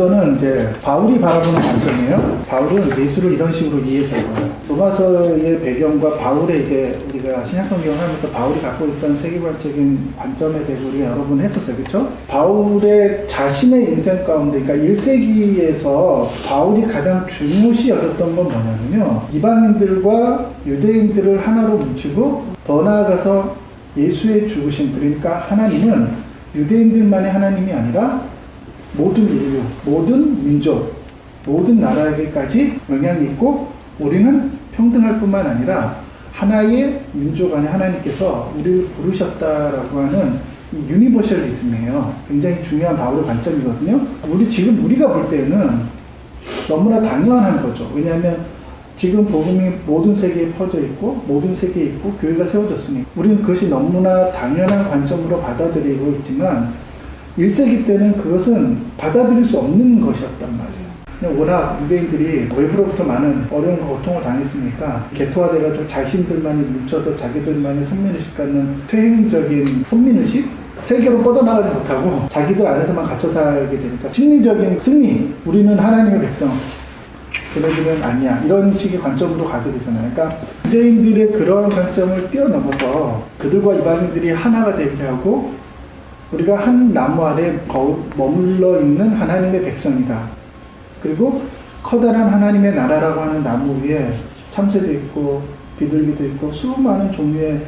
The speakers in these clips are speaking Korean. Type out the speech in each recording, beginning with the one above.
이거는 이제 바울이 바라보는 관점이에요. 바울은 예수를 이런 식으로 이해했던 거예요. 로마서의 배경과 바울의 이제 우리가 신약성경을 하면서 바울이 갖고 있던 세계관적인 관점에 대해서 우리가 여러 번 했었어요. 그렇죠? 바울의 자신의 인생 가운데, 그러니까 1세기에서 바울이 가장 중요시 여겼던 건 뭐냐면요. 이방인들과 유대인들을 하나로 뭉치고 더 나아가서 예수의 죽으심, 그러니까 하나님은 유대인들만의 하나님이 아니라 모든 인류, 모든 민족, 모든 나라에게까지 영향이 있고 우리는 평등할 뿐만 아니라 하나의 민족 안에 하나님께서 우리를 부르셨다라고 하는 이 유니버셜리즘이에요. 굉장히 중요한 바울의 관점이거든요. 우리가 볼 때는 너무나 당연한 거죠. 왜냐하면 지금 복음이 모든 세계에 퍼져 있고 모든 세계에 있고 교회가 세워졌으니 우리는 그것이 너무나 당연한 관점으로 받아들이고 있지만 1세기 때는 그것은 받아들일 수 없는 것이었단 말이에요. 워낙 유대인들이 외부로부터 많은 어려움과 고통을 당했으니까 개토화돼가지고 자신들만이 뭉쳐서 자기들만의 선민의식 갖는 퇴행적인 선민의식? 세계로 뻗어나가지 못하고 자기들 안에서만 갇혀 살게 되니까 심리적인 승리, 우리는 하나님의 백성, 걔네들은 아니야, 이런 식의 관점으로 가게 되잖아요. 그러니까 유대인들의 그런 관점을 뛰어넘어서 그들과 이방인들이 하나가 되게 하고 우리가 한 나무 아래 머물러 있는 하나님의 백성이다. 그리고 커다란 하나님의 나라라고 하는 나무 위에 참새도 있고 비둘기도 있고 수많은 종류의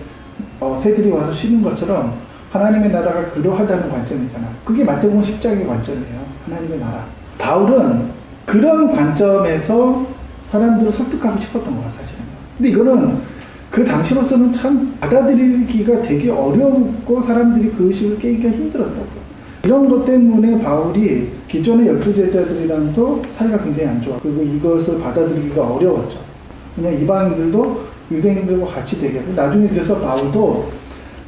새들이 와서 쉬는 것처럼 하나님의 나라가 그러하다는 관점이잖아. 그게 마태복음 10장의 관점이에요. 하나님의 나라. 바울은 그런 관점에서 사람들을 설득하고 싶었던 거야, 사실은. 근데 이거는 그 당시로서는 참 받아들이기가 되게 어렵고 사람들이 그 의식을 깨기가 힘들었다고. 이런 것 때문에 바울이 기존의 12제자들이랑도 사이가 굉장히 안 좋아. 그리고 이것을 받아들이기가 어려웠죠. 그냥 이방인들도 유대인들과 같이 되게 하고 나중에 그래서 바울도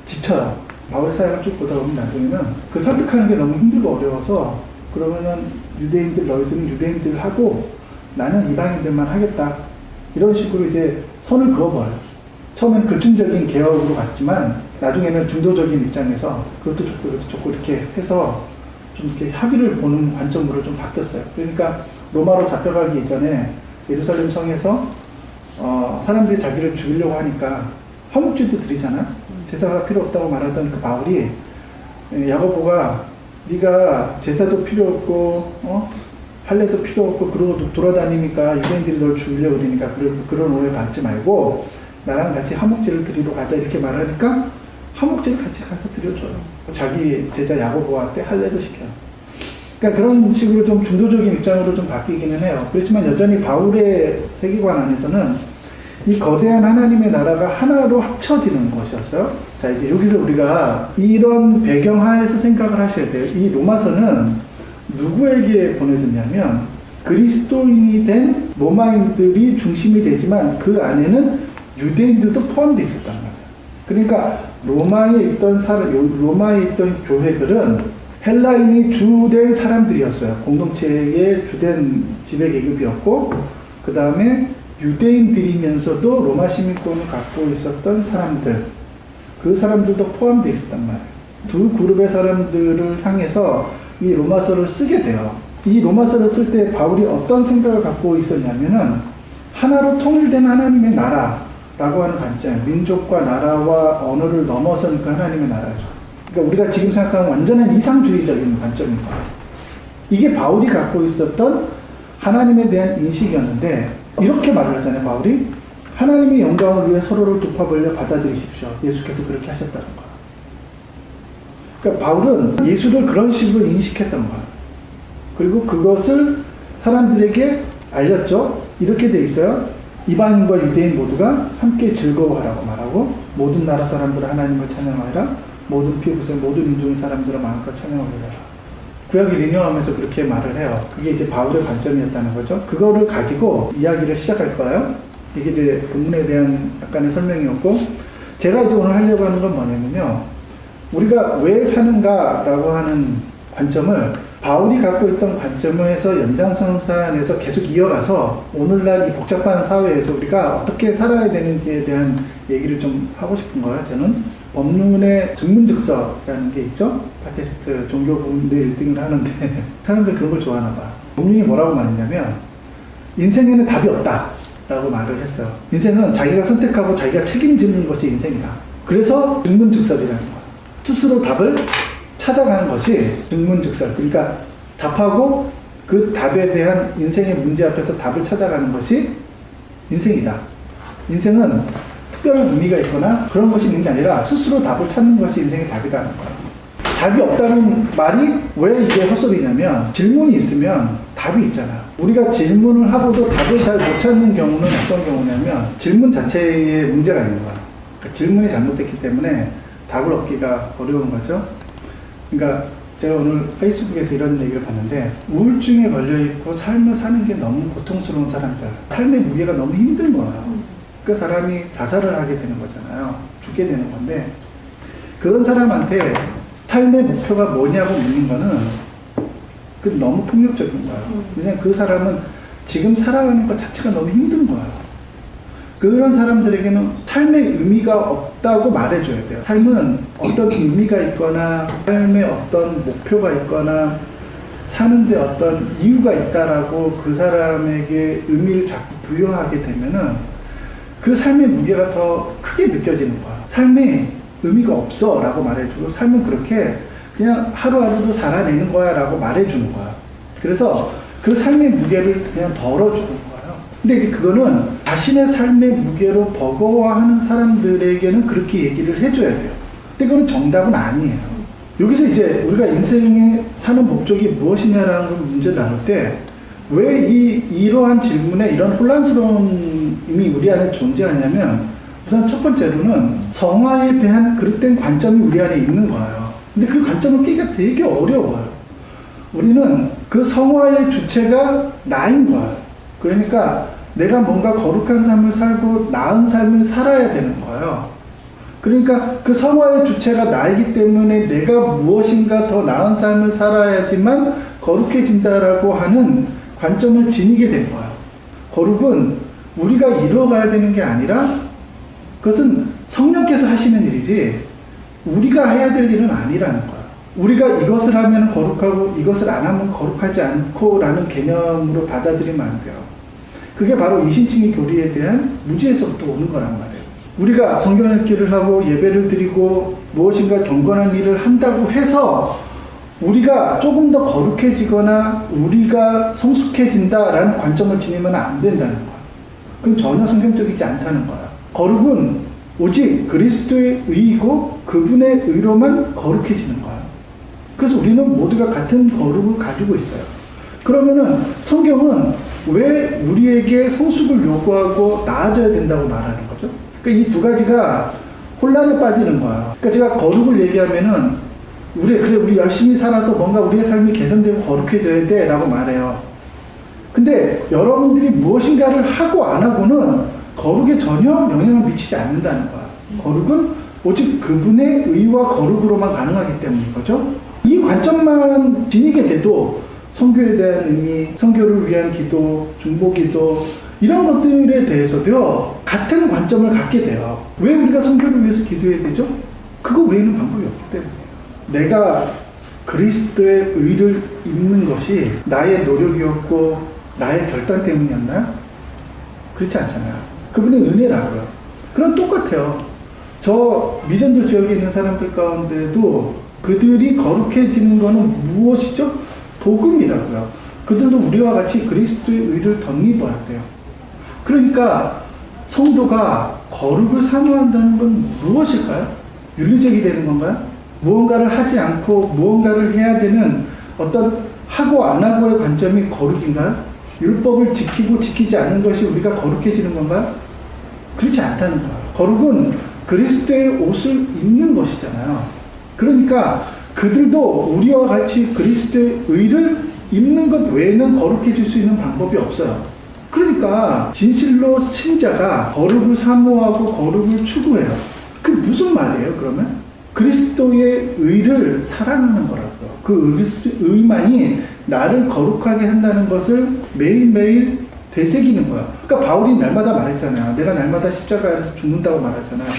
지쳐요. 바울의 사역을 쭉 보다 보면 나중에는 그 설득하는 게 너무 힘들고 어려워서 그러면은 너희들은 유대인들을 하고 나는 이방인들만 하겠다. 이런 식으로 이제 선을 그어버려요. 처음에는 급진적인 개혁으로 갔지만 나중에는 중도적인 입장에서 그것도 좋고 이것도 좋고 이렇게 해서 좀 이렇게 합의를 보는 관점으로 좀 바뀌었어요. 그러니까 로마로 잡혀가기 이전에 예루살렘 성에서 사람들이 자기를 죽이려고 하니까 화목제도 드리잖아. 제사가 필요 없다고 말하던 그 바울이 야고보가 네가 제사도 필요 없고 할례도 필요 없고 그러고 돌아다니니까 유대인들이 널 죽이려고 그러니까 그런 오해 받지 말고 나랑 같이 화목제를 드리러 가자 이렇게 말하니까 화목제를 같이 가서 드려줘요. 자기 제자 야고보한테 할례도 시켜요. 그러니까 그런 식으로 좀 중도적인 입장으로 좀 바뀌기는 해요. 그렇지만 여전히 바울의 세계관 안에서는 이 거대한 하나님의 나라가 하나로 합쳐지는 것이었어요. 자, 이제 여기서 우리가 이런 배경하에서 생각을 하셔야 돼요. 이 로마서는 누구에게 보내졌냐면 그리스도인이 된 로마인들이 중심이 되지만 그 안에는 유대인들도 포함되어 있었단 말이에요. 그러니까 로마에 있던 교회들은 헬라인이 주된 사람들이었어요. 공동체의 주된 지배계급이었고 그 다음에 유대인들이면서도 로마 시민권을 갖고 있었던 사람들, 그 사람들도 포함되어 있었단 말이에요. 두 그룹의 사람들을 향해서 이 로마서를 쓰게 돼요. 이 로마서를 쓸 때 바울이 어떤 생각을 갖고 있었냐면은 하나로 통일된 하나님의 나라라고 하는 관점, 민족과 나라와 언어를 넘어선 그 하나님의 나라죠. 그러니까 우리가 지금 생각하는 완전한 이상주의적인 관점인 거예요. 이게 바울이 갖고 있었던 하나님에 대한 인식이었는데 이렇게 말을 하잖아요. 바울이 하나님의 영광을 위해 서로를 두 팔 벌려 받아들이십시오. 예수께서 그렇게 하셨다는 거예요. 그러니까 바울은 예수를 그런 식으로 인식했던 거예요. 그리고 그것을 사람들에게 알렸죠. 이렇게 돼 있어요. 이방인과 유대인 모두가 함께 즐거워하라고 말하고 모든 나라 사람들은 하나님을 찬양하라. 모든 피부색 모든 인종의 사람들은 마음껏 찬양하라. 구약을 인용하면서 그렇게 말을 해요. 그게 이제 바울의 관점이었다는 거죠. 그거를 가지고 이야기를 시작할 거예요. 이게 이제 본문에 대한 약간의 설명이었고 제가 이제 오늘 하려고 하는 건 뭐냐면요. 우리가 왜 사는가라고 하는 관점을 바울이 갖고 있던 관점에서 연장선상에서 계속 이어가서 오늘날 이 복잡한 사회에서 우리가 어떻게 살아야 되는지에 대한 얘기를 좀 하고 싶은 거예요. 저는 법륜의 증문즉서라는 게 있죠. 팟캐스트 종교분들 1등을 하는데 사람들 그런 걸 좋아하나 봐. 법륜이 뭐라고 말했냐면 인생에는 답이 없다 라고 말을 했어요. 인생은 자기가 선택하고 자기가 책임지는 것이 인생이다. 그래서 증문즉설이라는 거야. 스스로 답을 찾아가는 것이 증문즉설. 그러니까 답하고 그 답에 대한 인생의 문제 앞에서 답을 찾아가는 것이 인생이다. 인생은 특별한 의미가 있거나 그런 것이 있는 게 아니라 스스로 답을 찾는 것이 인생의 답이라는 거야. 답이 없다는 말이 왜 이게 헛소리냐면 질문이 있으면 답이 있잖아. 우리가 질문을 하고도 답을 잘 못 찾는 경우는 어떤 경우냐면 질문 자체에 문제가 있는 거야. 그러니까 질문이 잘못됐기 때문에 답을 얻기가 어려운 거죠. 그러니까 제가 오늘 페이스북에서 이런 얘기를 봤는데 우울증에 걸려있고 삶을 사는 게 너무 고통스러운 사람들, 삶의 무게가 너무 힘든 거예요. 그 사람이 자살을 하게 되는 거잖아요. 죽게 되는 건데 그런 사람한테 삶의 목표가 뭐냐고 묻는 거는 그 너무 폭력적인 거예요. 왜냐면 그 사람은 지금 살아가는 것 자체가 너무 힘든 거예요. 그런 사람들에게는 삶의 의미가 없다고 말해줘야 돼요. 삶은 어떤 의미가 있거나 삶에 어떤 목표가 있거나 사는데 어떤 이유가 있다라고 그 사람에게 의미를 자꾸 부여하게 되면은 그 삶의 무게가 더 크게 느껴지는 거야. 삶에 의미가 없어 라고 말해주고 삶은 그렇게 그냥 하루하루도 살아내는 거야 라고 말해주는 거야. 그래서 그 삶의 무게를 그냥 덜어주는 거예요. 근데 이제 그거는 자신의 삶의 무게로 버거워하는 사람들에게는 그렇게 얘기를 해줘야 돼요. 근데 그건 정답은 아니에요. 여기서 이제 우리가 인생에 사는 목적이 무엇이냐라는 걸 문제를 나눌 때 왜 이러한 질문에 이런 혼란스러움이 우리 안에 존재하냐면 우선 첫 번째로는 성화에 대한 그릇된 관점이 우리 안에 있는 거예요. 근데 그 관점을 깨기가 되게 어려워요. 우리는 그 성화의 주체가 나인 거예요. 그러니까 내가 뭔가 거룩한 삶을 살고 나은 삶을 살아야 되는 거예요. 그러니까 그 성화의 주체가 나이기 때문에 내가 무엇인가 더 나은 삶을 살아야지만 거룩해진다라고 하는 관점을 지니게 된 거예요. 거룩은 우리가 이루어가야 되는 게 아니라 그것은 성령께서 하시는 일이지 우리가 해야 될 일은 아니라는 거예요. 우리가 이것을 하면 거룩하고 이것을 안 하면 거룩하지 않고 라는 개념으로 받아들이면 안 돼요. 그게 바로 이신칭의 교리에 대한 무지에서부터 오는 거란 말이에요. 우리가 성경 읽기를 하고 예배를 드리고 무엇인가 경건한 일을 한다고 해서 우리가 조금 더 거룩해지거나 우리가 성숙해진다라는 관점을 지니면 안 된다는 거야. 그럼 전혀 성경적이지 않다는 거야. 거룩은 오직 그리스도의 의이고 그분의 의로만 거룩해지는 거야. 그래서 우리는 모두가 같은 거룩을 가지고 있어요. 그러면은 성경은 왜 우리에게 성숙을 요구하고 나아져야 된다고 말하는 거죠? 그러니까 이 두 가지가 혼란에 빠지는 거야. 그러니까 제가 거룩을 얘기하면은 우리 열심히 살아서 뭔가 우리의 삶이 개선되고 거룩해져야 돼 라고 말해요. 근데 여러분들이 무엇인가를 하고 안 하고는 거룩에 전혀 영향을 미치지 않는다는 거야. 거룩은 오직 그분의 의와 거룩으로만 가능하기 때문인 거죠. 이 관점만 지니게 돼도 선교에 대한 의미, 선교를 위한 기도, 중보기도 이런 것들에 대해서도요 같은 관점을 갖게 돼요. 왜 우리가 선교를 위해서 기도해야 되죠? 그거 외에는 방법이 없기 때문에. 내가 그리스도의 의를 입는 것이 나의 노력이었고 나의 결단 때문이었나요? 그렇지 않잖아요. 그분의 은혜라고요. 그럼 똑같아요. 저 미전도 지역에 있는 사람들 가운데도 그들이 거룩해지는 것은 무엇이죠? 복음이라고요. 그들도 우리와 같이 그리스도의 의를 덧입어야 돼요. 그러니까 성도가 거룩을 사모한다는 건 무엇일까요? 윤리적이 되는 건가요? 무언가를 하지 않고 무언가를 해야 되는 어떤 하고 안 하고의 관점이 거룩인가요? 율법을 지키고 지키지 않는 것이 우리가 거룩해지는 건가요? 그렇지 않다는 거예요. 거룩은 그리스도의 옷을 입는 것이잖아요. 그러니까 그들도 우리와 같이 그리스도의 의를 입는 것 외에는 거룩해질 수 있는 방법이 없어요. 그러니까 진실로 신자가 거룩을 사모하고 거룩을 추구해요. 그게 무슨 말이에요, 그러면? 그리스도의 의를 사랑하는 거라고요. 그 의만이 나를 거룩하게 한다는 것을 매일매일 되새기는 거야. 그러니까 바울이 날마다 말했잖아요. 내가 날마다 십자가에서 죽는다고 말하잖아요.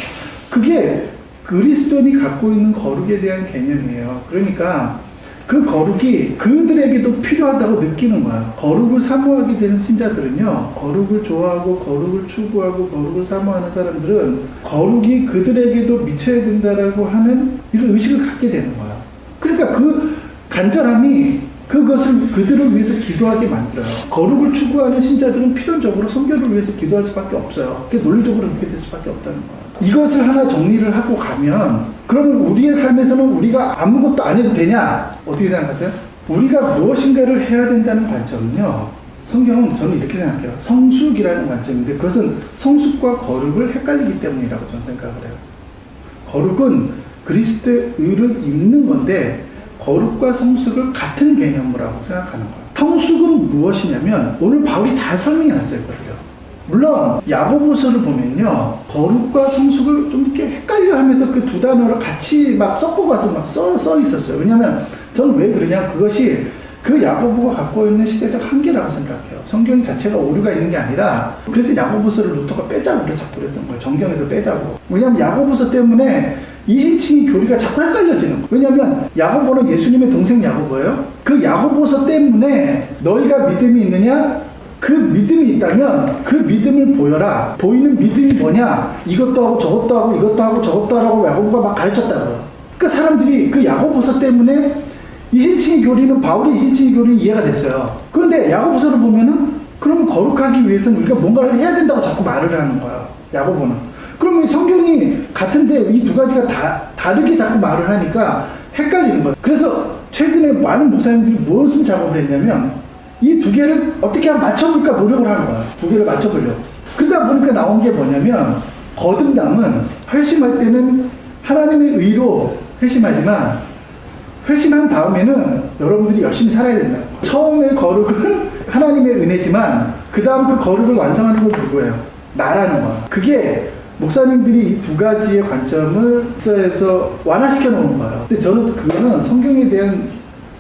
그게 그리스도인이 갖고 있는 거룩에 대한 개념이에요. 그러니까 그 거룩이 그들에게도 필요하다고 느끼는 거야. 거룩을 사모하게 되는 신자들은요, 거룩을 좋아하고 거룩을 추구하고 거룩을 사모하는 사람들은 거룩이 그들에게도 미쳐야 된다라고 하는 이런 의식을 갖게 되는 거야. 그러니까 그 간절함이 그것을 그들을 위해서 기도하게 만들어요. 거룩을 추구하는 신자들은 필연적으로 성결을 위해서 기도할 수밖에 없어요. 그게 논리적으로 그렇게 될 수밖에 없다는 거예요. 이것을 하나 정리를 하고 가면, 그러면 우리의 삶에서는 우리가 아무것도 안 해도 되냐? 어떻게 생각하세요? 우리가 무엇인가를 해야 된다는 관점은요, 성경은 저는 이렇게 생각해요. 성숙이라는 관점인데 그것은 성숙과 거룩을 헷갈리기 때문이라고 저는 생각을 해요. 거룩은 그리스도의 의를 입는 건데 거룩과 성숙을 같은 개념으로 생각하는 거예요. 성숙은 무엇이냐면 오늘 바울이 잘 설명해 놨어요. 거예요. 물론 야고보서를 보면요, 거룩과 성숙을 좀 이렇게 헷갈려 하면서 그 두 단어를 같이 막 섞어가서 막 써 있었어요. 왜냐하면 저는 왜 그러냐, 그것이 그 야고보가 갖고 있는 시대적 한계라고 생각해요. 성경 자체가 오류가 있는 게 아니라, 그래서 야고보서를 루터가 빼자고 자꾸 그랬던 거예요. 정경에서 빼자고. 왜냐하면 야고보서 때문에 이신칭의 교리가 자꾸 헷갈려지는 거예요. 왜냐하면 야고보는 예수님의 동생 야고보예요. 그 야고보서 때문에 너희가 믿음이 있느냐? 그 믿음이 있다면 그 믿음을 보여라. 보이는 믿음이 뭐냐? 이것도 하고 저것도 하고 이것도 하고 저것도 하라고 야고보가 막 가르쳤다고요. 그 사람들이 그 야고보서 때문에 이신칭의 교리는, 바울의 이신칭의 교리는 이해가 됐어요. 그런데 야고보서를 보면은 그러면 거룩하기 위해서는 우리가 뭔가를 해야 된다고 자꾸 말을 하는 거야, 야고보는. 그러면 성경이 같은데 이 두 가지가 다르게 자꾸 말을 하니까 헷갈리는 거예요. 그래서 최근에 많은 목사님들이 무슨 작업을 했냐면 이 두 개를 어떻게 하면 맞춰볼까 노력을 하는 거예요. 두 개를 맞춰보려고. 그러다 보니까 나온 게 뭐냐면, 거듭남은 회심할 때는 하나님의 의로 회심하지만 회심한 다음에는 여러분들이 열심히 살아야 된다. 처음에 거룩은 하나님의 은혜지만 그 다음 그 거룩을 완성하는 건 누구예요? 나라는 거야. 그게 목사님들이 이 두 가지의 관점을 역사에서 완화시켜 놓은 거예요. 근데 저는 그거는 성경에 대한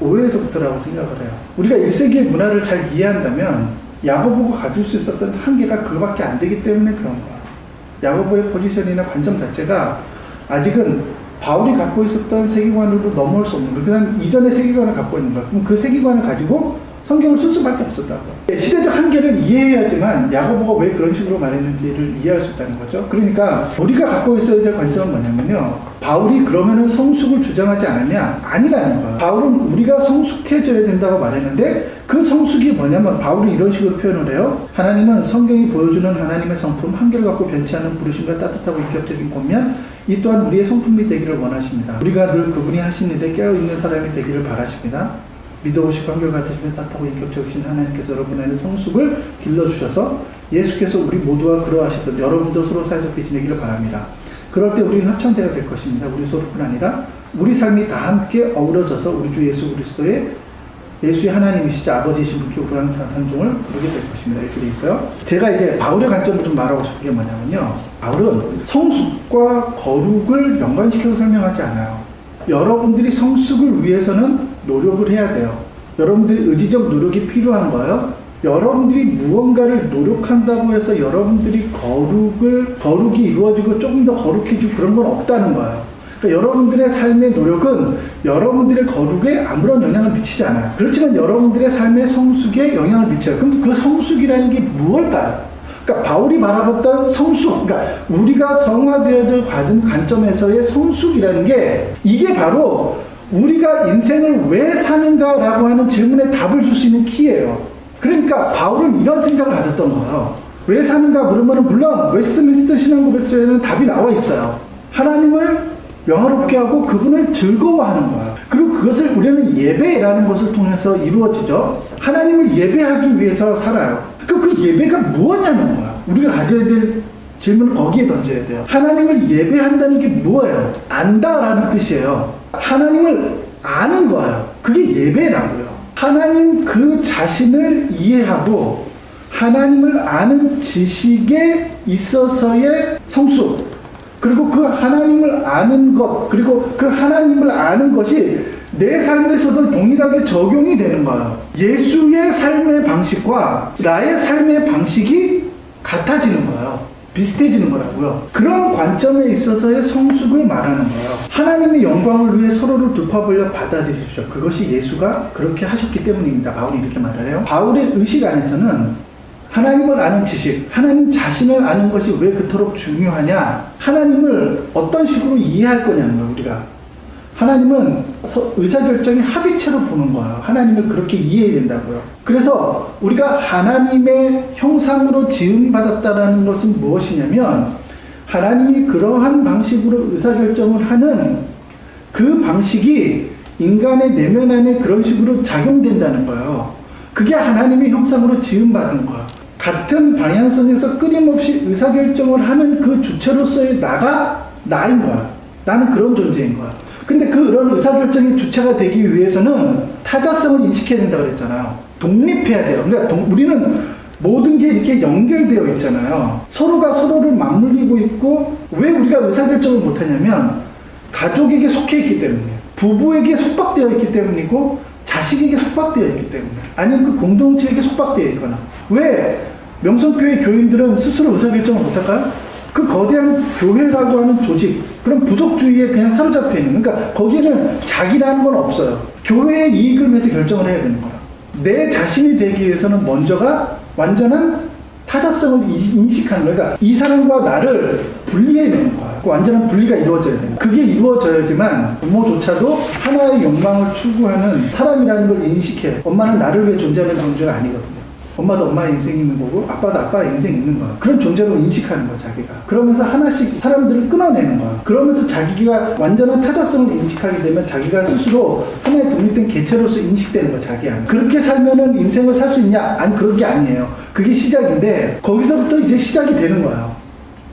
오해에서부터라고 생각을 해요. 우리가 1세기의 문화를 잘 이해한다면 야고보가 가질 수 있었던 한계가 그거밖에 안 되기 때문에 그런 거야. 야고보의 포지션이나 관점 자체가 아직은 바울이 갖고 있었던 세계관으로 넘어올 수 없는 거예요. 그냥 이전의 세계관을 갖고 있는 거예요. 그럼 그 세계관을 가지고 성경을 쓸 수밖에 없었다고요. 시대적 한계를 이해해야지만 야고보가 왜 그런 식으로 말했는지를 이해할 수 있다는 거죠. 그러니까 우리가 갖고 있어야 될 관점은 뭐냐면요, 바울이 그러면은 성숙을 주장하지 않았냐? 아니라는 거예요. 바울은 우리가 성숙해져야 된다고 말했는데 그 성숙이 뭐냐면 바울이 이런 식으로 표현을 해요. 하나님은 성경이 보여주는 하나님의 성품, 한결 갖고 변치 않은 부르심과 따뜻하고 인격적인 권면, 이 또한 우리의 성품이 되기를 원하십니다. 우리가 늘 그분이 하신 일에 깨어있는 사람이 되기를 바라십니다. 믿어오시고 한결같으시며 따뜻하고 인격적이신 하나님께서 여러분 안에 성숙을 길러주셔서 예수께서 우리 모두와 그러하시듯 여러분도 서로 사이좋게 지내기를 바랍니다. 그럴 때 우리는 합창대가 될 것입니다. 우리 서로뿐 아니라 우리 삶이 다 함께 어우러져서 우리 주 예수 그리스도의 예수의 하나님이시자 아버지이신 분께 우러한 찬송을 부르게 될 것입니다. 이렇게 돼 있어요. 제가 이제 바울의 관점을 좀 말하고 싶은 게 뭐냐면요, 바울은 성숙과 거룩을 연관시켜서 설명하지 않아요. 여러분들이 성숙을 위해서는 노력을 해야 돼요. 여러분들이 의지적 노력이 필요한 거예요. 여러분들이 무언가를 노력한다고 해서 여러분들이 거룩이 이루어지고 조금 더 거룩해지고 그런 건 없다는 거예요. 그러니까 여러분들의 삶의 노력은 여러분들의 거룩에 아무런 영향을 미치지 않아요. 그렇지만 여러분들의 삶의 성숙에 영향을 미쳐요. 그럼 그 성숙이라는 게 무엇일까요? 그러니까 바울이 바라봤던 성숙, 그러니까 우리가 성화되어져 가진 관점에서의 성숙이라는 게, 이게 바로 우리가 인생을 왜 사는가라고 하는 질문에 답을 줄 수 있는 키예요. 그러니까 바울은 이런 생각을 가졌던 거예요. 왜 사는가 물으면 물론 웨스트민스터 신앙고백서에는 답이 나와 있어요. 하나님을 영화롭게 하고 그분을 즐거워하는 거예요. 그리고 그것을 우리는 예배라는 것을 통해서 이루어지죠. 하나님을 예배하기 위해서 살아요. 그 예배가 무엇냐는 거야. 우리가 가져야 될 질문을 거기에 던져야 돼요. 하나님을 예배한다는 게 뭐예요? 안다라는 뜻이에요. 하나님을 아는 거예요. 그게 예배라고요. 하나님 그 자신을 이해하고 하나님을 아는 지식에 있어서의 성숙, 그리고 그 하나님을 아는 것, 그리고 그 하나님을 아는 것이 내 삶에서도 동일하게 적용이 되는 거예요. 예수의 삶의 방식과 나의 삶의 방식이 같아지는 거예요. 비슷해지는 거라고요. 그런 관점에 있어서의 성숙을 말하는 거예요. 하나님의 영광을 위해 서로를 돌파벌려 받아들이십시오. 그것이 예수가 그렇게 하셨기 때문입니다. 바울이 이렇게 말을 해요. 바울의 의식 안에서는 하나님을 아는 지식, 하나님 자신을 아는 것이 왜 그토록 중요하냐? 하나님을 어떤 식으로 이해할 거냐는 거예요, 우리가. 하나님은 의사결정이 합의체로 보는 거예요. 하나님을 그렇게 이해해야 된다고요. 그래서 우리가 하나님의 형상으로 지음받았다는 것은 무엇이냐면 하나님이 그러한 방식으로 의사결정을 하는 그 방식이 인간의 내면 안에 그런 식으로 작용된다는 거예요. 그게 하나님의 형상으로 지음받은 거예요. 같은 방향성에서 끊임없이 의사결정을 하는 그 주체로서의 나인 거야. 나는 그런 존재인 거야. 근데 그런 의사결정의 주체가 되기 위해서는 타자성을 인식해야 된다고 그랬잖아요. 독립해야 돼요. 그러니까 우리는 모든 게 이렇게 연결되어 있잖아요. 서로가 서로를 맞물리고 있고, 왜 우리가 의사결정을 못하냐면 가족에게 속해 있기 때문이에요. 부부에게 속박되어 있기 때문이고, 자식에게 속박되어 있기 때문에, 아니면 그 공동체에게 속박되어 있거나. 왜 명성교회 교인들은 스스로 의사결정을 못할까요? 그 거대한 교회라고 하는 조직, 그런 부족주의에 그냥 사로잡혀 있는, 그러니까 거기에는 자기라는 건 없어요. 교회의 이익을 위해서 결정을 해야 되는 거야. 내 자신이 되기 위해서는 먼저가 완전한 타자성을 인식하는 거야. 그러니까 이 사람과 나를 분리해야 되는 거야. 그 완전한 분리가 이루어져야 되는 거야. 그게 이루어져야지만 부모조차도 하나의 욕망을 추구하는 사람이라는 걸 인식해. 엄마는 나를 위해 존재하는 존재가 아니거든요. 엄마도 엄마의 인생이 있는 거고 아빠도 아빠의 인생이 있는 거야. 그런 존재로 인식하는 거야, 자기가. 그러면서 하나씩 사람들을 끊어내는 거야. 그러면서 자기가 완전한 타자성을 인식하게 되면 자기가 스스로 하나의 독립된 개체로서 인식되는 거야, 자기 안에. 그렇게 살면은 인생을 살 수 있냐? 아니, 그런 게 아니에요. 그게 시작인데 거기서부터 이제 시작이 되는 거예요.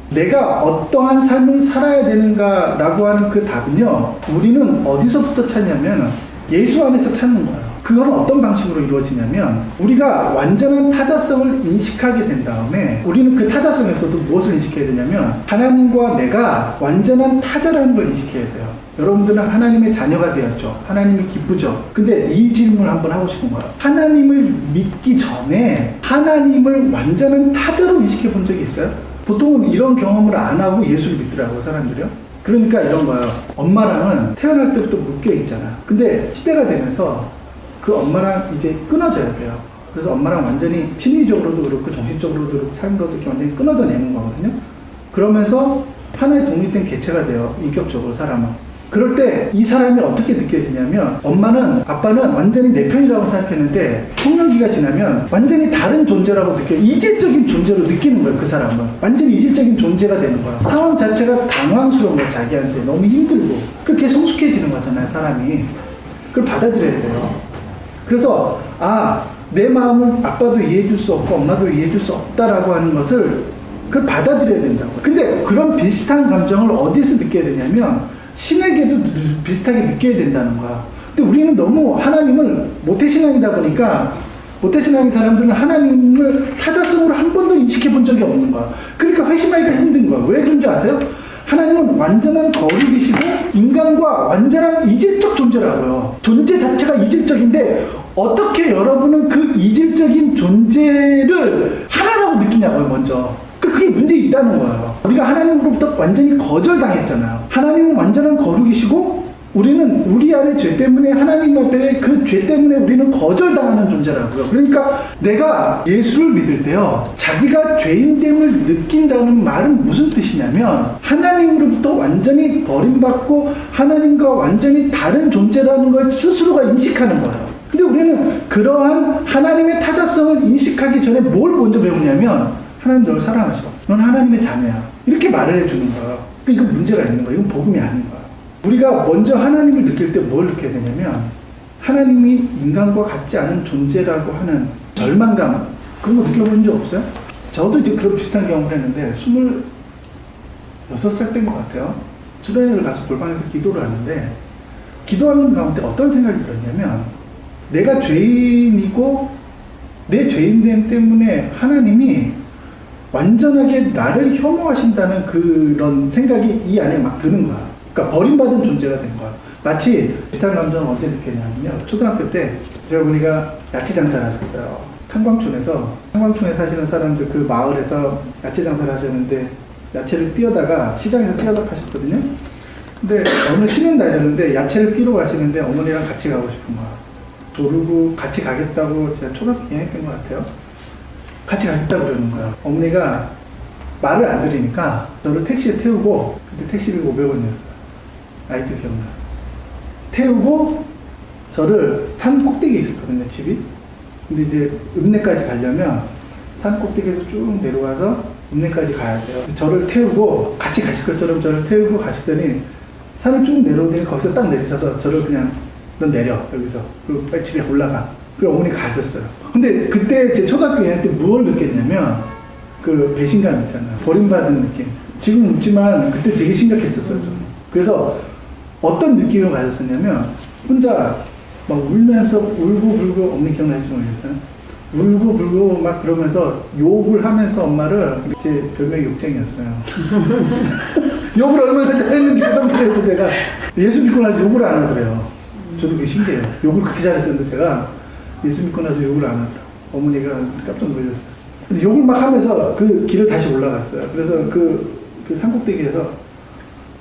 내가 어떠한 삶을 살아야 되는가라고 하는 그 답은요, 우리는 어디서부터 찾냐면 예수 안에서 찾는 거예요. 그건 어떤 방식으로 이루어지냐면 우리가 완전한 타자성을 인식하게 된 다음에 우리는 그 타자성에서도 무엇을 인식해야 되냐면 하나님과 내가 완전한 타자라는 걸 인식해야 돼요. 여러분들은 하나님의 자녀가 되었죠. 하나님이 기쁘죠. 근데 이 질문을 한번 하고 싶은 거예요. 하나님을 믿기 전에 하나님을 완전한 타자로 인식해 본 적이 있어요? 보통은 이런 경험을 안 하고 예수를 믿더라고요, 사람들이요. 그러니까 이런 거예요. 엄마랑은 태어날 때부터 묶여 있잖아. 근데 시대가 되면서 그 엄마랑 이제 끊어져야 돼요. 그래서 엄마랑 완전히 심리적으로도 그렇고 정신적으로도 그렇고 삶으로도 이렇게 완전히 끊어져 내는 거거든요. 그러면서 하나의 독립된 개체가 돼요. 인격적으로 사람은. 그럴 때 이 사람이 어떻게 느껴지냐면 아빠는 완전히 내 편이라고 생각했는데 청년기가 지나면 완전히 다른 존재라고 느껴요. 이질적인 존재로 느끼는 거예요, 그 사람은. 완전히 이질적인 존재가 되는 거야. 상황 자체가 당황스러운 거야, 자기한테. 너무 힘들고. 그게 성숙해지는 거잖아요, 사람이. 그걸 받아들여야 돼요. 그래서 내 마음을 아빠도 이해해 줄 수 없고 엄마도 이해해 줄 수 없다라고 하는 것을 그걸 받아들여야 된다고. 근데 그런 비슷한 감정을 어디서 느껴야 되냐면 신에게도 비슷하게 느껴야 된다는 거야. 근데 우리는 너무 하나님을 모태신앙이다 보니까 모태신앙인 사람들은 하나님을 타자성으로 한 번도 인식해 본 적이 없는 거야. 그러니까 회심하기가 힘든 거야. 왜 그런 줄 아세요? 하나님은 완전한 거룩이시고 인간과 완전한 이질적 존재라고요. 존재 자체가 이질적인데 어떻게 여러분은 그 이질적인 존재를 하나라고 느끼냐고요, 먼저. 그게 문제 있다는 거예요. 우리가 하나님으로부터 완전히 거절당했잖아요. 하나님은 완전한 거룩이시고 우리는 우리 안에 죄 때문에 하나님 앞에 그 죄 때문에 우리는 거절당하는 존재라고요. 그러니까 내가 예수를 믿을 때요, 자기가 죄인됨을 느낀다는 말은 무슨 뜻이냐면 하나님으로부터 완전히 버림받고 하나님과 완전히 다른 존재라는 걸 스스로가 인식하는 거예요. 근데 우리는 그러한 하나님의 타자성을 인식하기 전에 뭘 먼저 배우냐면 하나님 너를 사랑하셔. 넌 하나님의 자녀야. 이렇게 말을 해주는 거예요. 이건 문제가 있는 거예요. 이건 복음이 아닌 거예요. 우리가 먼저 하나님을 느낄 때 뭘 느껴야 되냐면 하나님이 인간과 같지 않은 존재라고 하는 절망감, 그런 거 느껴본 적 없어요? 저도 이제 그런 비슷한 경험을 했는데 26살 때인 것 같아요. 수련회를 가서 골방에서 기도를 하는데 기도하는 가운데 어떤 생각이 들었냐면 내가 죄인이고 내 죄인됨 때문에 하나님이 완전하게 나를 혐오하신다는 그런 생각이 이 안에 막 드는 거야. 그러니까 버림받은 존재가 된 거야. 마치 비슷한 감정을 언제 느꼈냐면요. 초등학교 때 저희 어머니가 야채 장사를 하셨어요. 탄광촌에 사시는 사람들 그 마을에서 야채 장사를 하셨는데 야채를 띄어다가 시장에서 띄어다 파셨거든요. 근데 어느 쉬는 날이었는데 야채를 띄러 가시는데 어머니랑 같이 가고 싶은 거야. 조르고 같이 가겠다고 제가 초등학교 2학년 때인 것 같아요. 같이 가겠다고 그러는 거야. 어머니가 말을 안 들으니까 저를 택시에 태우고, 그때 택시비 500원이었어요. 아직도 기억나. 태우고 저를 산 꼭대기에 있었거든요, 집이. 근데 이제 읍내까지 가려면 산 꼭대기에서 쭉 내려와서 읍내까지 가야 돼요. 저를 태우고 같이 가실 것처럼 저를 태우고 가시더니 산을 쭉 내려오더니 거기서 딱 내리셔서 저를 그냥 넌 내려 여기서 그리고 빨리 집에 올라가. 그리고 어머니 가셨어요. 근데 그때 제 초등학교 2학년 때 뭘 느꼈냐면 그 배신감 있잖아요. 버림받은 느낌. 지금 웃지만 그때 되게 심각했었어요. 저는. 그래서 어떤 느낌을 가졌었냐면 혼자 막 울면서 울고 어머니 기억나시지 모르겠어요. 울고 막 그러면서 욕을 하면서 엄마를, 제 별명이 욕쟁이였어요. 욕을 얼마나 잘했는지 그래서 제가 예수 믿고 나서 욕을 안 하더래요. 저도 그게 신기해요. 욕을 그렇게 잘했었는데 제가 예수 믿고 나서 욕을 안 하더라고요. 어머니가 깜짝 놀랐어요. 근데 욕을 막 하면서 그 길을 다시 올라갔어요. 그래서 그 산꼭대기에서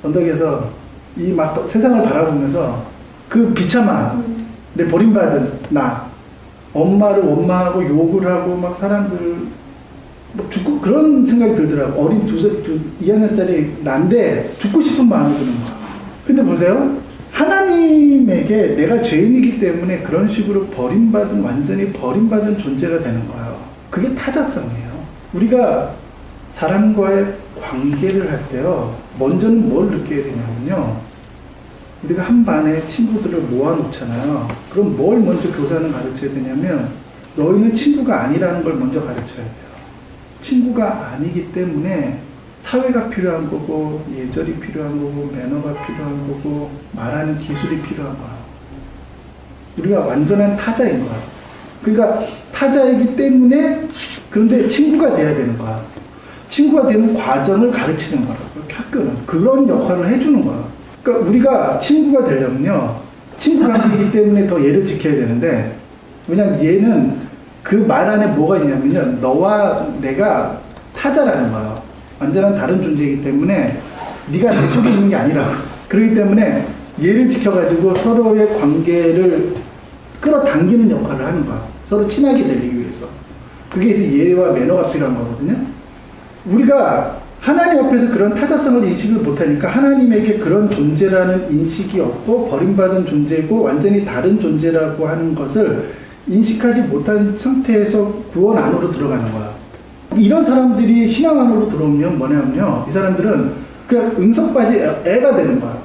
언덕에서 이 막 세상을 바라보면서 그 비참한 내 버림받은 나, 엄마를 원망하고 욕을 하고 막 사람들 뭐 죽고 그런 생각이 들더라고. 어린 2학년짜리 난데 죽고 싶은 마음이 드는 거야. 근데 보세요. 하나님에게 내가 죄인이기 때문에 그런 식으로 완전히 버림받은 존재가 되는 거예요. 그게 타자성이에요. 우리가 사람과의 관계를 할 때요, 먼저는 뭘 느껴야 되냐면요, 우리가 한 반에 친구들을 모아놓잖아요. 그럼 뭘 먼저 교사는 가르쳐야 되냐면, 너희는 친구가 아니라는 걸 먼저 가르쳐야 돼요. 친구가 아니기 때문에 사회가 필요한 거고, 예절이 필요한 거고, 매너가 필요한 거고, 말하는 기술이 필요한 거야. 우리가 완전한 타자인 거야. 그러니까 타자이기 때문에, 그런데 친구가 돼야 되는 거야. 친구가 되는 과정을 가르치는 거라고. 학교는 그런 역할을 해주는 거야. 그러니까 우리가 친구가 되려면요, 친구 관계이기 때문에 더 얘를 지켜야 되는데, 왜냐면 얘는 그 말 안에 뭐가 있냐면요, 너와 내가 타자라는 거야. 완전한 다른 존재이기 때문에 네가 내 속에 있는 게 아니라고. 그렇기 때문에 얘를 지켜가지고 서로의 관계를 끌어당기는 역할을 하는 거야. 서로 친하게 되기 위해서. 그게 이제 예와 매너가 필요한 거거든요. 우리가 하나님 앞에서 그런 타자성을 인식을 못하니까 하나님에게 그런 존재라는 인식이 없고 버림받은 존재고 완전히 다른 존재라고 하는 것을 인식하지 못한 상태에서 구원 안으로 들어가는 거야. 이런 사람들이 신앙 안으로 들어오면 뭐냐면요, 이 사람들은 그냥 응석바지 애가 되는 거야.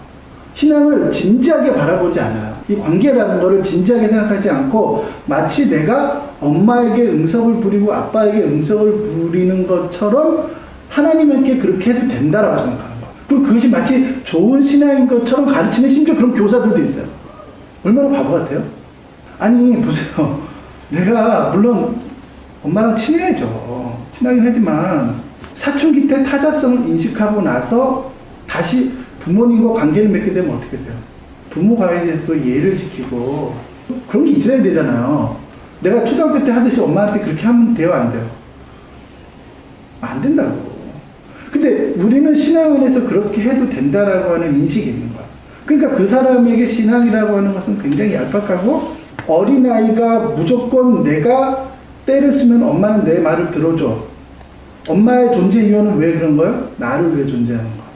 신앙을 진지하게 바라보지 않아요. 이 관계라는 거를 진지하게 생각하지 않고 마치 내가 엄마에게 응석을 부리고 아빠에게 응석을 부리는 것처럼 하나님께 그렇게 해도 된다라고 생각하는 거야. 그리고 그것이 마치 좋은 신앙인 것처럼 가르치는 심지어 그런 교사들도 있어요. 얼마나 바보 같아요? 아니 보세요. 내가 물론 엄마랑 친해야죠. 친하긴 하지만 사춘기 때 타자성을 인식하고 나서 다시 부모님과 관계를 맺게 되면 어떻게 돼요? 부모 관계에 대해서 예를 지키고 그런 게 있어야 되잖아요. 내가 초등학교 때 하듯이 엄마한테 그렇게 하면 돼요, 안 돼요? 안 된다고. 근데 우리는 신앙 안에서 그렇게 해도 된다라고 하는 인식이 있는 거야. 그러니까 그 사람에게 신앙이라고 하는 것은 굉장히 얄팍하고, 어린아이가 무조건 내가 때를 쓰면 엄마는 내 말을 들어줘. 엄마의 존재 이유는 왜 그런 거예요? 나를 위해 존재하는 거야.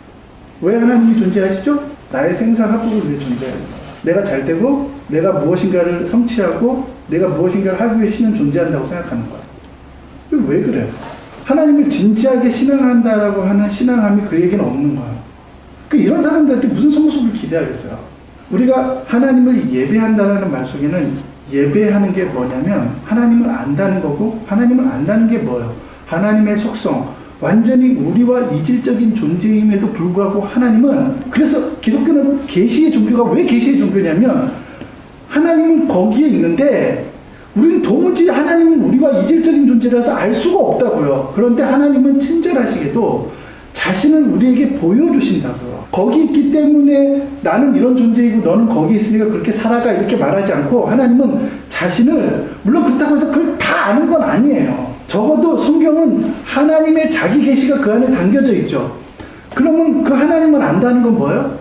왜 하나님이 존재하시죠? 나의 생사합국을 위해 존재하는 거야. 내가 잘 되고 내가 무엇인가를 성취하고 내가 무엇인가를 하기 위해 신은 존재한다고 생각하는 거야. 왜 그래요? 하나님을 진지하게 신앙한다라고 하는 신앙함이 그에게는 없는 거야. 이런 사람들한테 무슨 성숙을 기대하겠어요? 우리가 하나님을 예배한다라는 말 속에는 예배하는 게 뭐냐면 하나님을 안다는 거고, 하나님을 안다는 게 뭐예요? 하나님의 속성, 완전히 우리와 이질적인 존재임에도 불구하고 하나님은, 그래서 기독교는 계시의 종교가 왜 계시의 종교냐면 하나님은 거기에 있는데 우리는 도무지 하나님은 우리와 이질적인 존재라서 알 수가 없다고요. 그런데 하나님은 친절하시게도 자신을 우리에게 보여주신다고요. 거기 있기 때문에 나는 이런 존재이고 너는 거기 있으니까 그렇게 살아가 이렇게 말하지 않고, 하나님은 자신을, 물론 그렇다고 해서 그걸 다 아는 건 아니에요. 적어도 성경은 하나님의 자기 계시가 그 안에 담겨져 있죠. 그러면 그 하나님을 안다는 건 뭐예요?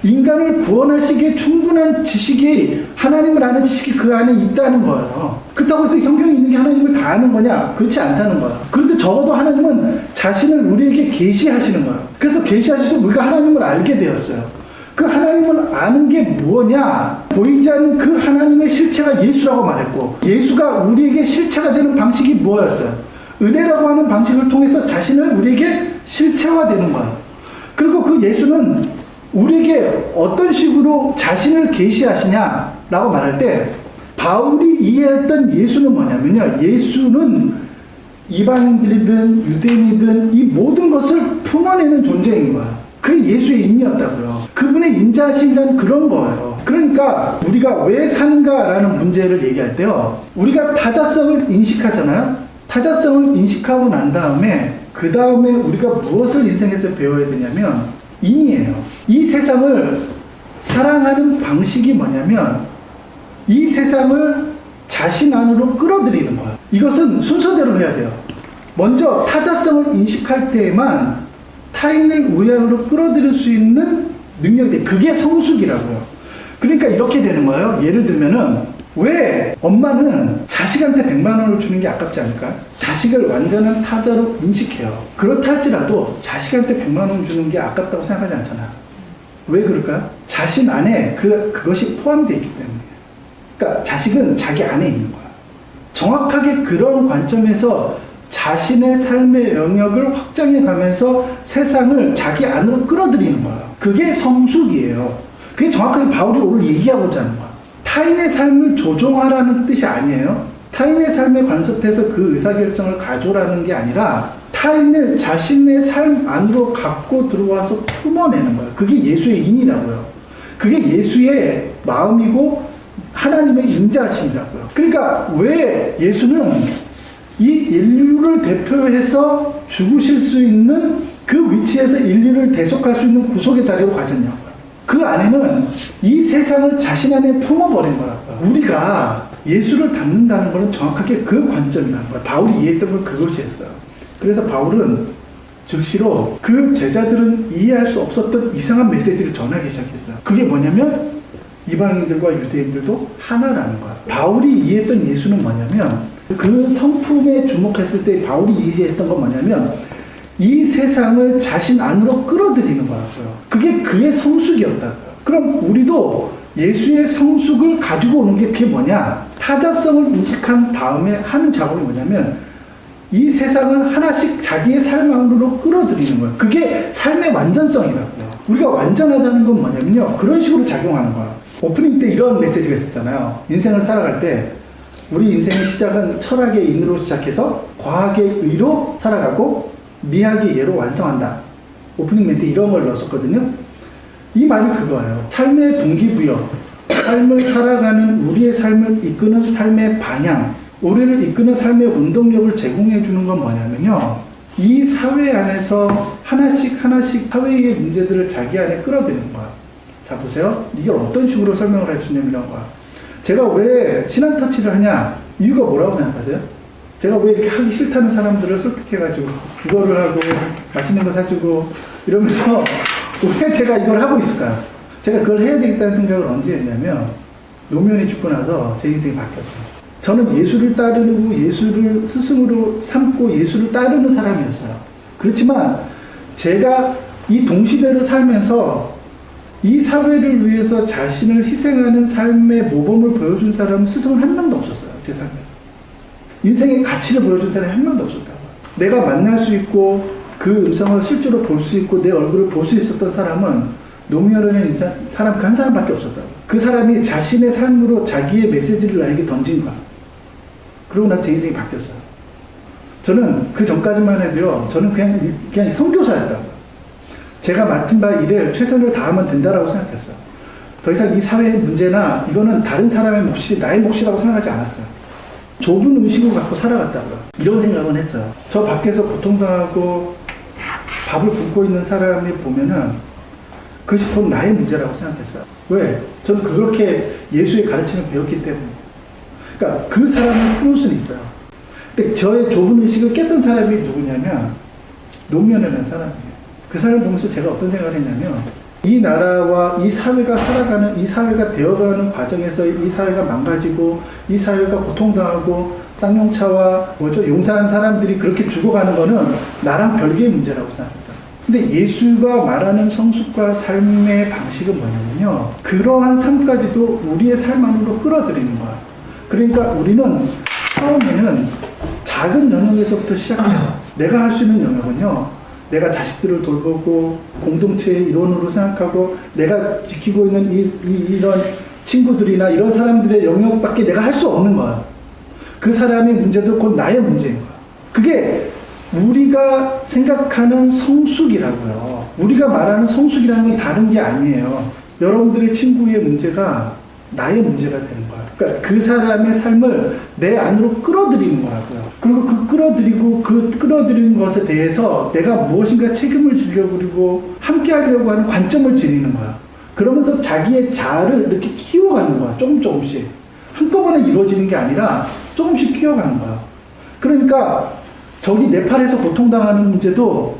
인간을 구원하시기에 충분한 지식이, 하나님을 아는 지식이 그 안에 있다는 거예요. 그렇다고 해서 이 성경에 있는 게 하나님을 다 아는 거냐? 그렇지 않다는 거예요. 그래서 적어도 하나님은 자신을 우리에게 계시하시는 거예요. 그래서 계시하셔서 우리가 하나님을 알게 되었어요. 그 하나님을 아는 게 뭐냐? 보이지 않는 그 하나님의 실체가 예수라고 말했고, 예수가 우리에게 실체가 되는 방식이 뭐였어요? 은혜라고 하는 방식을 통해서 자신을 우리에게 실체화되는 거예요. 그리고 그 예수는 우리에게 어떤 식으로 자신을 계시하시냐라고 말할 때, 바울이 이해했던 예수는 뭐냐면요, 예수는 이방인들이든 유대인이든 이 모든 것을 품어내는 존재인 거야. 그게 예수의 인이었다고요. 그분의 인자하심이란 그런 거예요. 그러니까 우리가 왜 사는가라는 문제를 얘기할 때요, 우리가 타자성을 인식하잖아요. 타자성을 인식하고 난 다음에 그 다음에 우리가 무엇을 인생에서 배워야 되냐면 인이에요. 이 세상을 사랑하는 방식이 뭐냐면 이 세상을 자신 안으로 끌어들이는 거예요. 이것은 순서대로 해야 돼요. 먼저 타자성을 인식할 때에만 타인을 우리 안으로 끌어들일 수 있는 능력이 돼. 그게 성숙이라고요. 그러니까 이렇게 되는 거예요. 예를 들면은 왜 엄마는 자식한테 100만 원을 주는 게 아깝지 않을까요? 자식을 완전한 타자로 인식해요. 그렇다 할지라도 자식한테 100만 원 주는 게 아깝다고 생각하지 않잖아요. 왜 그럴까요? 자신 안에 그것이 포함되어 있기 때문에. 그러니까 자식은 자기 안에 있는 거야. 정확하게 그런 관점에서 자신의 삶의 영역을 확장해 가면서 세상을 자기 안으로 끌어들이는 거예요. 그게 성숙이에요. 그게 정확하게 바울이 오늘 얘기하고자 하는 거야. 타인의 삶을 조종하라는 뜻이 아니에요. 타인의 삶에 간섭해서 그 의사결정을 가져라는 게 아니라 타인을 자신의 삶 안으로 갖고 들어와서 품어내는 거예요. 그게 예수의 인이라고요. 그게 예수의 마음이고 하나님의 인자하심이라고요. 그러니까 왜 예수는 이 인류를 대표해서 죽으실 수 있는 그 위치에서 인류를 대속할 수 있는 구속의 자리로 가셨냐고요. 그 안에는 이 세상을 자신 안에 품어버린 거라고요. 우리가 예수를 닮는다는 것은 정확하게 그 관점이라는 거예요. 바울이 이해했던 건 그것이었어요. 그래서 바울은 즉시로 그 제자들은 이해할 수 없었던 이상한 메시지를 전하기 시작했어요. 그게 뭐냐면 이방인들과 유대인들도 하나라는 거예요. 바울이 이해했던 예수는 뭐냐면 그 성품에 주목했을 때 바울이 이해했던 건 뭐냐면 이 세상을 자신 안으로 끌어들이는 거라고요. 그게 그의 성숙이었다고요. 그럼 우리도 예수의 성숙을 가지고 오는 게 그게 뭐냐? 타자성을 인식한 다음에 하는 작업이 뭐냐면 이 세상을 하나씩 자기의 삶 안으로 끌어들이는 거예요. 그게 삶의 완전성이라고요. 우리가 완전하다는 건 뭐냐면요, 그런 식으로 작용하는 거예요. 오프닝 때 이런 메시지가 있었잖아요. 인생을 살아갈 때 우리 인생의 시작은 철학의 인으로 시작해서 과학의 의로 살아가고 미학의 예로 완성한다. 오프닝 멘트 이런 걸 넣었었거든요. 이 말이 그거예요. 삶의 동기부여, 삶을 살아가는 우리의 삶을 이끄는 삶의 방향, 우리를 이끄는 삶의 운동력을 제공해 주는 건 뭐냐면요, 이 사회 안에서 하나씩 사회의 문제들을 자기 안에 끌어들이는 거야. 자, 보세요. 이게 어떤 식으로 설명을 할 수 있냐면 이런 거야. 제가 왜 신앙 터치를 하냐? 이유가 뭐라고 생각하세요? 제가 왜 이렇게 하기 싫다는 사람들을 설득해가지고 구걸을 하고 맛있는 거 사주고 이러면서 왜 제가 이걸 하고 있을까요? 제가 그걸 해야 되겠다는 생각을 언제 했냐면 노무현이 죽고 나서 제 인생이 바뀌었어요. 저는 예수를 따르고 예수를 스승으로 삼고 예수를 따르는 사람이었어요. 그렇지만 제가 이 동시대를 살면서 이 사회를 위해서 자신을 희생하는 삶의 모범을 보여준 사람은 스승은 한 명도 없었어요. 제 삶에서. 인생의 가치를 보여준 사람이 한 명도 없었다고. 내가 만날 수 있고 그 음성을 실제로 볼 수 있고 내 얼굴을 볼 수 있었던 사람은 노무현이라는 사람 그 한 사람밖에 없었다고. 그 사람이 자신의 삶으로 자기의 메시지를 나에게 던진 거야. 그러고 나서 제 인생이 바뀌었어요. 저는 그 전까지만 해도요, 저는 그냥 선교사였다고. 제가 맡은 바 일을 최선을 다하면 된다라고 생각했어요. 더 이상 이 사회의 문제나 이거는 다른 사람의 몫이 나의 몫이라고 생각하지 않았어요. 좁은 의식을 갖고 살아갔다고요. 이런 생각은 했어요. 저 밖에서 고통당하고 밥을 굶고 있는 사람이 보면은 그것이 곧 나의 문제라고 생각했어요. 왜? 저는 그렇게 예수의 가르침을 배웠기 때문에. 그러니까 그 사람을 품을 수는 있어요. 근데 저의 좁은 의식을 깼던 사람이 누구냐면 노무현이라는 사람이에요. 그 사람을 보면서 제가 어떤 생각을 했냐면 이 나라와 이 사회가 살아가는, 이 사회가 되어가는 과정에서 이 사회가 망가지고 이 사회가 고통당하고 쌍용차와 용사한 사람들이 그렇게 죽어가는 거는 나랑 별개의 문제라고 생각합니다. 근데 예수가 말하는 성숙과 삶의 방식은 뭐냐면요, 그러한 삶까지도 우리의 삶 안으로 끌어들이는 거야. 그러니까 우리는 처음에는 작은 영역에서부터 시작해요. 내가 할 수 있는 영역은요, 내가 자식들을 돌보고 공동체의 일원으로 생각하고 내가 지키고 있는 이런 친구들이나 이런 사람들의 영역밖에 내가 할 수 없는 거야. 그 사람의 문제도 곧 나의 문제인 거야. 그게 우리가 생각하는 성숙이라고요. 우리가 말하는 성숙이라는 건 다른 게 아니에요. 여러분들의 친구의 문제가 나의 문제가 되는 거야. 그러니까 그 사람의 삶을 내 안으로 끌어들이는 거라고요. 그리고 그 끌어들이는 것에 대해서 내가 무엇인가 책임을 지려고 그리고 함께 하려고 하는 관점을 지니는 거야. 그러면서 자기의 자아를 이렇게 키워가는 거야. 조금씩. 한꺼번에 이루어지는 게 아니라 조금씩 키워가는 거야. 그러니까 저기 네팔에서 고통당하는 문제도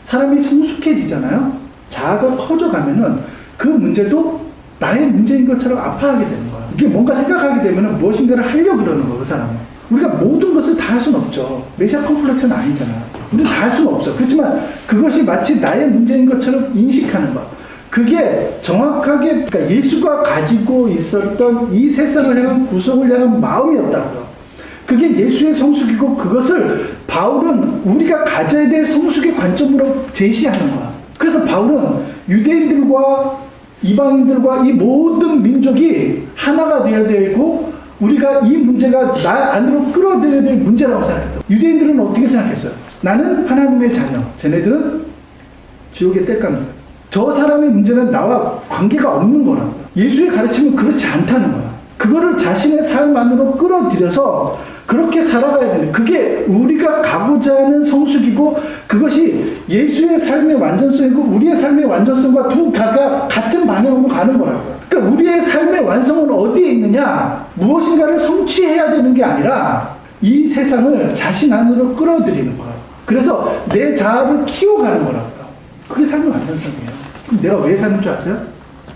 사람이 성숙해지잖아요. 자아가 커져가면은 그 문제도 나의 문제인 것처럼 아파하게 되는 거야. 이게 뭔가 생각하게 되면 무엇인가를 하려고 그러는 거야, 그 사람은. 우리가 모든 것을 다 할 수는 없죠. 메시아 컴플렉스는 아니잖아. 우리는 다 할 수는 없어. 그렇지만 그것이 마치 나의 문제인 것처럼 인식하는 거야. 그게 정확하게, 그러니까 예수가 가지고 있었던 이 세상을 향한 구속을 향한 마음이었다고요. 그게 예수의 성숙이고 그것을 바울은 우리가 가져야 될 성숙의 관점으로 제시하는 거야. 그래서 바울은 유대인들과 이방인들과 이 모든 민족이 하나가 되어야 되고 우리가 이 문제가 나 안으로 끌어들여야 될 문제라고 생각했다. 유대인들은 어떻게 생각했어요? 나는 하나님의 자녀, 쟤네들은 지옥의 땔감이다. 저 사람의 문제는 나와 관계가 없는 거라고요. 예수의 가르침은 그렇지 않다는 거야. 그거를 자신의 삶 안으로 끌어들여서 그렇게 살아가야 되는, 그게 우리가 가고자 하는 성숙이고 그것이 예수의 삶의 완전성이고 우리의 삶의 완전성과 두 가가 같은 방향으로 가는 거라고요. 그러니까 우리의 삶의 완성은 어디에 있느냐? 무엇인가를 성취해야 되는 게 아니라 이 세상을 자신 안으로 끌어들이는 거예요. 그래서 내 자아를 키워가는 거라고요. 그게 삶의 완전성이에요. 그럼 내가 왜 사는 줄 아세요?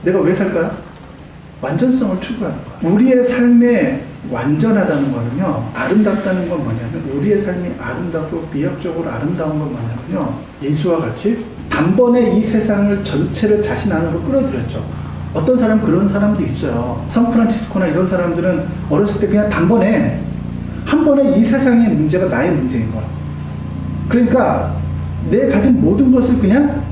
내가 왜 살까요? 완전성을 추구하는 거예요. 우리의 삶에 완전하다는 거는요, 아름답다는 건 뭐냐면, 우리의 삶이 아름답고 미학적으로 아름다운 건 뭐냐면요, 예수와 같이 단번에 이 세상을 전체를 자신 안으로 끌어들였죠. 어떤 사람, 그런 사람도 있어요. 샌프란시스코나 이런 사람들은 어렸을 때 그냥 단번에 한 번에 이 세상의 문제가 나의 문제인 거야. 그러니까 내 가진 모든 것을 그냥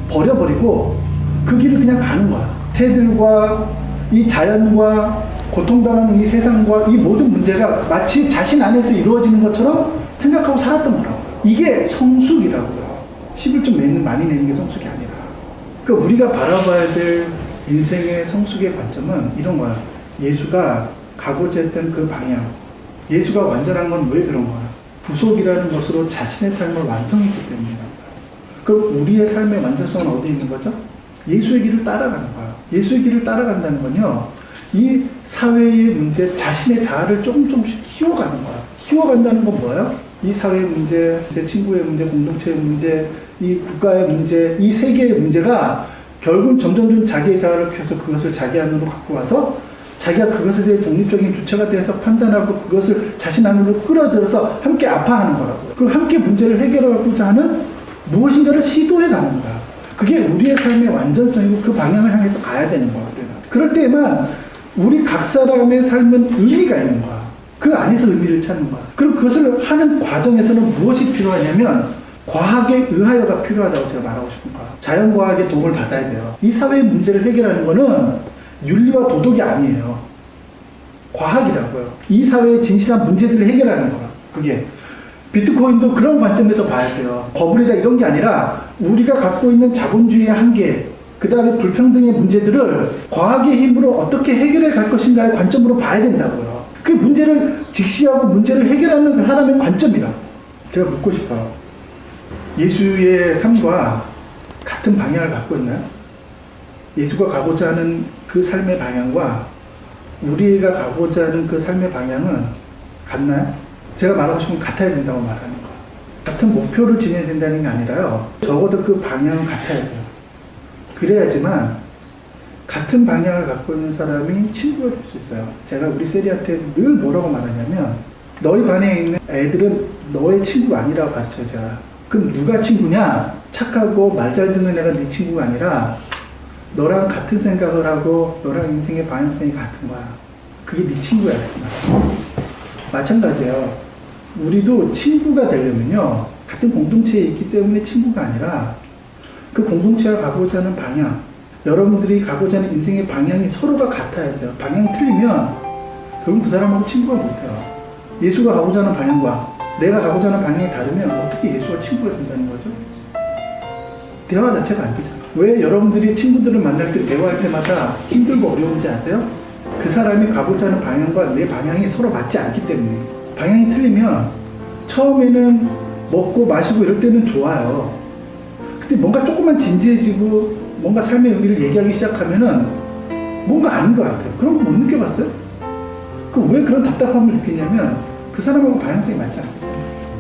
버려버리고 그 길을 그냥 가는 거야. 새들과 이 자연과 고통당하는 이 세상과 이 모든 문제가 마치 자신 안에서 이루어지는 것처럼 생각하고 살았던 거라고요. 이게 성숙이라고요. 11점 많이 내는 게 성숙이 아니라. 그러니까 우리가 바라봐야 될 인생의 성숙의 관점은 이런 거야. 예수가 가고자 했던 그 방향. 예수가 완전한 건 왜 그런 거야? 구속이라는 것으로 자신의 삶을 완성했기 때문이라는 거야. 그럼 우리의 삶의 완전성은 어디에 있는 거죠? 예수의 길을 따라가는 거야. 예수의 길을 따라간다는 건요, 이 사회의 문제, 자신의 자아를 조금씩 키워가는 거야. 키워간다는 건 뭐예요? 이 사회의 문제, 제 친구의 문제, 공동체의 문제, 이 국가의 문제, 이 세계의 문제가 결국 점점 자기의 자아를 켜서 그것을 자기 안으로 갖고 와서 자기가 그것에 대해 독립적인 주체가 돼서 판단하고 그것을 자신 안으로 끌어들여서 함께 아파하는 거라고요. 그리고 함께 문제를 해결하고자 하는 무엇인가를 시도해 가는 거야. 그게 우리의 삶의 완전성이고 그 방향을 향해서 가야 되는 거야. 그럴 때만 우리 각 사람의 삶은 의미가 있는 거야. 그 안에서 의미를 찾는 거야. 그리고 그것을 하는 과정에서는 무엇이 필요하냐면 과학에 의하여가 필요하다고 제가 말하고 싶은 거야. 자연과학의 도움을 받아야 돼요. 이 사회의 문제를 해결하는 거는 윤리와 도덕이 아니에요. 과학이라고요. 이 사회의 진실한 문제들을 해결하는 거야. 그게. 비트코인도 그런 관점에서 봐야 돼요. 버블이다 이런 게 아니라 우리가 갖고 있는 자본주의의 한계, 그 다음에 불평등의 문제들을 과학의 힘으로 어떻게 해결해 갈 것인가의 관점으로 봐야 된다고요. 그 문제를 직시하고 문제를 해결하는 그 사람의 관점이라고. 제가 묻고 싶어요. 예수의 삶과 같은 방향을 갖고 있나요? 예수가 가고자 하는 그 삶의 방향과 우리가 가고자 하는 그 삶의 방향은 같나요? 제가 말하고 싶은 건 같아야 된다고 말하는 거예요. 같은 목표를 지녀야 된다는 게 아니라요. 적어도 그 방향은 같아야 돼요. 그래야지만 같은 방향을 갖고 있는 사람이 친구가 될 수 있어요. 제가 우리 세리한테 늘 뭐라고 말하냐면 너희 반에 있는 애들은 너의 친구가 아니라고 가르쳐요. 제가. 그럼 누가 친구냐? 착하고 말 잘 듣는 애가 네 친구가 아니라 너랑 같은 생각을 하고 너랑 인생의 방향성이 같은 거야. 그게 네 친구야. 마찬가지예요. 우리도 친구가 되려면요. 같은 공동체에 있기 때문에 친구가 아니라 그 공동체가 가고자 하는 방향, 여러분들이 가고자 하는 인생의 방향이 서로가 같아야 돼요. 방향이 틀리면 결국 그 사람하고 친구가 못해요. 예수가 가고자 하는 방향과 내가 가고자 하는 방향이 다르면 어떻게 예수와 친구가 된다는 거죠? 대화 자체가 안 되잖아요. 왜 여러분들이 친구들을 만날 때 대화할 때마다 힘들고 어려운지 아세요? 그 사람이 가고자 하는 방향과 내 방향이 서로 맞지 않기 때문에. 방향이 틀리면 처음에는 먹고 마시고 이럴 때는 좋아요. 근데 뭔가 조금만 진지해지고 뭔가 삶의 의미를 얘기하기 시작하면은 뭔가 아닌 것 같아요. 그런 거 못 느껴봤어요? 왜 그런 답답함을 느끼냐면 그 사람하고 방향성이 맞지 않아요.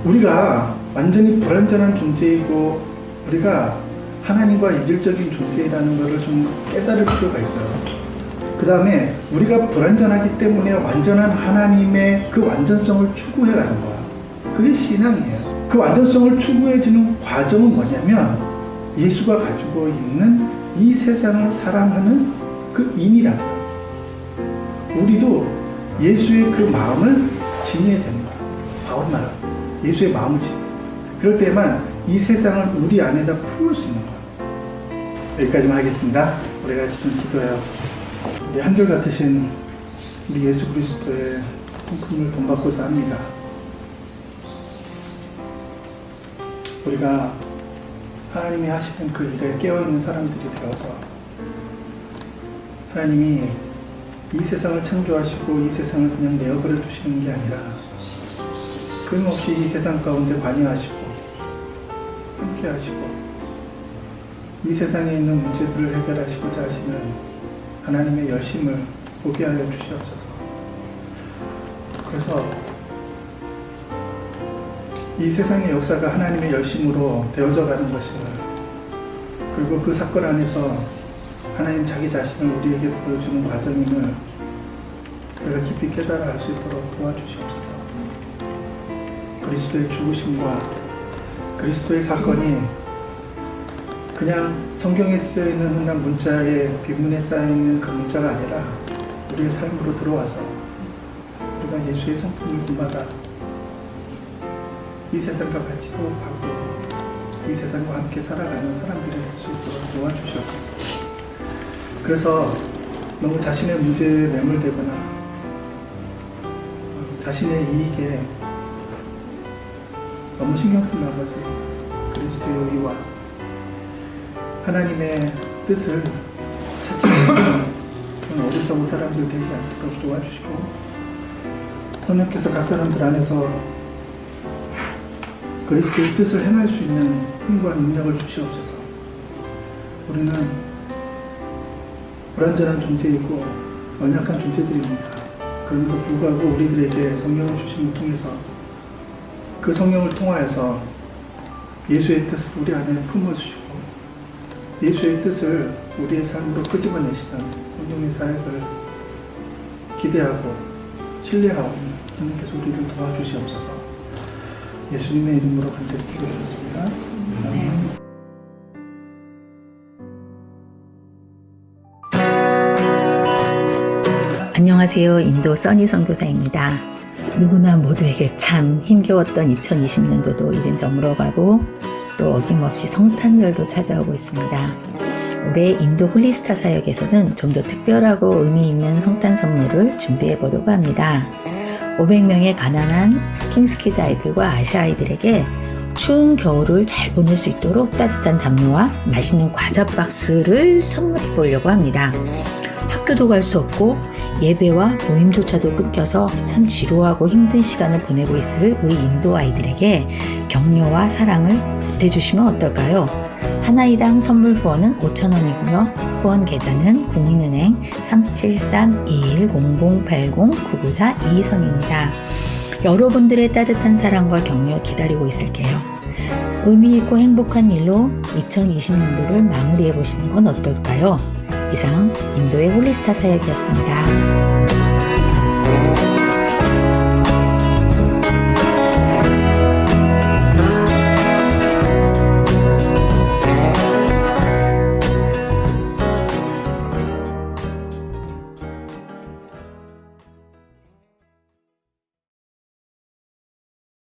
우리가 완전히 불완전한 존재이고 우리가 하나님과 이질적인 존재라는 것을 좀 깨달을 필요가 있어요. 그 다음에 우리가 불완전하기 때문에 완전한 하나님의 그 완전성을 추구해 가는 거야. 그게 신앙이에요. 그 완전성을 추구해주는 과정은 뭐냐면 예수가 가지고 있는 이 세상을 사랑하는 그 인이라는 거야. 우리도 예수의 그 마음을 지녀야 되는 거야. 바울 말은 예수의 마음을 지녀. 그럴 때만 이 세상을 우리 안에다 품을 수 있는 거야. 여기까지만 하겠습니다. 우리 같이 좀 기도해요. 우리 한결같으신 우리 예수 그리스도의 성품을 본받고자 합니다. 우리가 하나님이 하시는 그 일에 깨어있는 사람들이 되어서 하나님이 이 세상을 창조하시고 이 세상을 그냥 내어버려 두시는 게 아니라 끊임없이 이 세상 가운데 관여하시고 함께 하시고 이 세상에 있는 문제들을 해결하시고자 하시는 하나님의 열심을 보게 하여 주시옵소서. 그래서 이 세상의 역사가 하나님의 열심으로 되어져 가는 것을, 그리고 그 사건 안에서 하나님 자기 자신을 우리에게 보여주는 과정임을 우리가 깊이 깨달아 알 수 있도록 도와주시옵소서. 그리스도의 죽으심과 그리스도의 사건이 그냥 성경에 쓰여있는 흔한 문자에 비문에 쌓여있는 그 문자가 아니라 우리의 삶으로 들어와서 우리가 예수의 성품을 본받아 이 세상과 같이 호흡하고 이 세상과 함께 살아가는 사람들이 될 수 있도록 도와주시옵소서. 그래서 너무 자신의 문제에 매몰되거나 자신의 이익에 너무 신경 쓴 나머지 그리스도의 의와 하나님의 뜻을 찾지 못하는 그런 어리석은 사람들 되지 않도록 도와주시고, 성령께서 각 사람들 안에서 그리스도의 뜻을 행할 수 있는 힘과 능력을 주시옵소서. 우리는 불완전한 존재이고 연약한 존재들입니다. 그럼에도 불구하고 우리들에게 성령을 주심을 통해서 그 성령을 통하여서 예수의 뜻을 우리 안에 품어주시고 예수의 뜻을 우리의 삶으로 끄집어내시는 성령의 사역을 기대하고 신뢰하고 하나님께서 우리를 도와주시옵소서. 예수님의 이름으로 간절히 기도드렸습니다. 아멘. 안녕하세요. 인도 써니 선교사입니다. 누구나 모두에게 참 힘겨웠던 2020년도도 이젠 저물어가고 또 어김없이 성탄절도 찾아오고 있습니다. 올해 인도 홀리스타 사역에서는 좀 더 특별하고 의미 있는 성탄 선물을 준비해 보려고 합니다. 500명의 가난한 킹스키즈 아이들과 아시아 아이들에게 추운 겨울을 잘 보낼 수 있도록 따뜻한 담요와 맛있는 과자 박스를 선물해 보려고 합니다. 학교도 갈 수 없고 예배와 모임조차도 끊겨서 참 지루하고 힘든 시간을 보내고 있을 우리 인도 아이들에게 격려와 사랑을 보태주시면 어떨까요? 하나이당 선물 후원은 5,000원이고요. 후원 계좌는 국민은행 373-210080-9942선입니다. 여러분들의 따뜻한 사랑과 격려 기다리고 있을게요. 의미 있고 행복한 일로 2020년도를 마무리해 보시는 건 어떨까요? 이상 인도의 홀리스타 사역이었습니다.